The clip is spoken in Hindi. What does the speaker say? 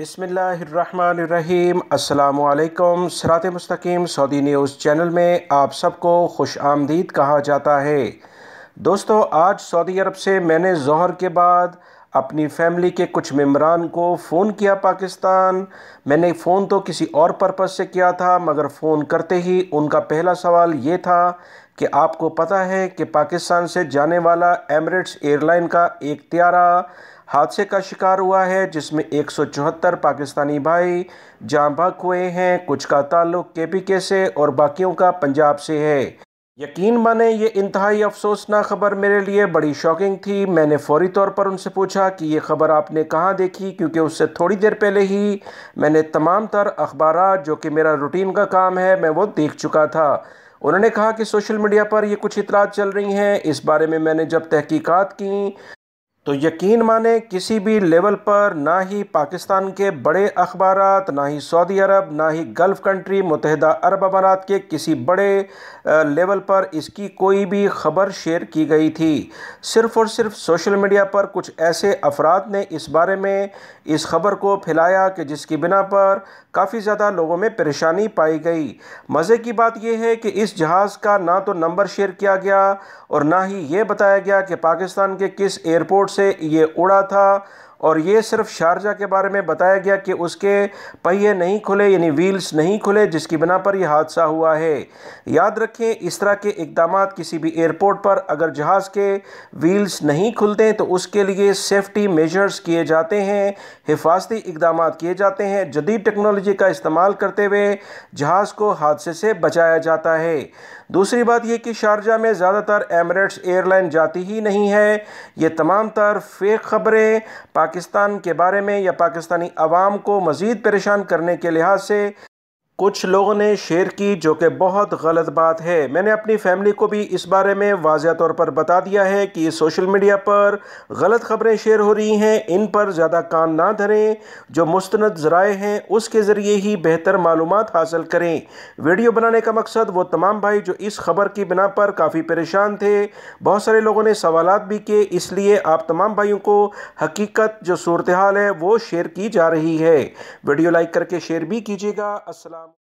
बिस्मिल्लाहिर्रहमानिर्रहीम। अस्सलामुअलैकुम। सिरात मुस्तकीम सऊदी न्यूज़ चैनल में आप सबको खुश आमदीद कहा जाता है। दोस्तों, आज सऊदी अरब से मैंने ज़ोहर के बाद अपनी फ़ैमिली के कुछ मेम्बरान को फ़ोन किया पाकिस्तान। मैंने फ़ोन तो किसी और पर्पज़ से किया था, मगर फ़ोन करते ही उनका पहला सवाल ये था कि आपको पता है कि पाकिस्तान से जाने वाला एमिरेट्स एयरलाइन का एक त्यारा हादसे का शिकार हुआ है, जिसमें 174 पाकिस्तानी भाई जाँ बहक हुए हैं। कुछ का ताल्लुक KPK से और बाकियों का पंजाब से है। यकीन माने ये इंतहाई अफसोसनाक ख़बर मेरे लिए बड़ी शॉकिंग थी। मैंने फ़ौरी तौर पर उनसे पूछा कि ये ख़बर आपने कहाँ देखी, क्योंकि उससे थोड़ी देर पहले ही मैंने तमाम तर अखबारात, जो कि मेरा रूटीन का काम है, मैं वो देख चुका था। उन्होंने कहा कि सोशल मीडिया पर ये कुछ इतलात चल रही हैं। इस बारे में मैंने जब तहकीकात की तो यकीन माने किसी भी लेवल पर ना ही पाकिस्तान के बड़े अखबारात, ना ही सऊदी अरब, ना ही गल्फ़ कंट्री मुत्तहिदा अरब अमारात के किसी बड़े लेवल पर इसकी कोई भी ख़बर शेयर की गई थी। सिर्फ़ और सिर्फ सोशल मीडिया पर कुछ ऐसे अफराद ने इस बारे में इस ख़बर को फैलाया कि जिसकी बिना पर काफ़ी ज़्यादा लोगों में परेशानी पाई गई। मज़े की बात यह है कि इस जहाज़ का ना तो नंबर शेयर किया गया और ना ही ये बताया गया कि पाकिस्तान के किस एयरपोर्ट से ये उड़ा था, और ये सिर्फ शारजा के बारे में बताया गया कि उसके पहिए नहीं खुले, यानी व्हील्स नहीं खुले, जिसकी बिना पर यह हादसा हुआ है। याद रखें, इस तरह के इक़दामात किसी भी एयरपोर्ट पर अगर जहाज़ के व्हील्स नहीं खुलते तो उसके लिए सेफ्टी मेजर्स किए जाते हैं, हिफाजती इक़दामात किए जाते हैं। जदीद टेक्नोलॉजी का इस्तेमाल करते हुए जहाज़ को हादसे से बचाया जाता है। दूसरी बात यह कि शारजा में ज़्यादातर एमिरेट्स एयरलाइन जाती ही नहीं है। ये तमाम तर फेक ख़बरें पाकिस्तान के बारे में या पाकिस्तानी अवाम को मज़ीद परेशान करने के लिहाज से कुछ लोगों ने शेयर की, जो कि बहुत गलत बात है। मैंने अपनी फैमिली को भी इस बारे में वाज़ेह तौर पर बता दिया है कि ये सोशल मीडिया पर गलत ख़बरें शेयर हो रही हैं, इन पर ज़्यादा कान ना धरें। जो मुस्तनद ज़राए हैं उसके ज़रिए ही बेहतर मालूमात हासिल करें। वीडियो बनाने का मकसद वो तमाम भाई जो इस खबर की बिना पर काफ़ी परेशान थे, बहुत सारे लोगों ने सवालात भी किए, इसलिए आप तमाम भाइयों को हकीकत जो सूरत हाल है वो शेयर की जा रही है। वीडियो लाइक करके शेयर भी कीजिएगा। अस्सलाम।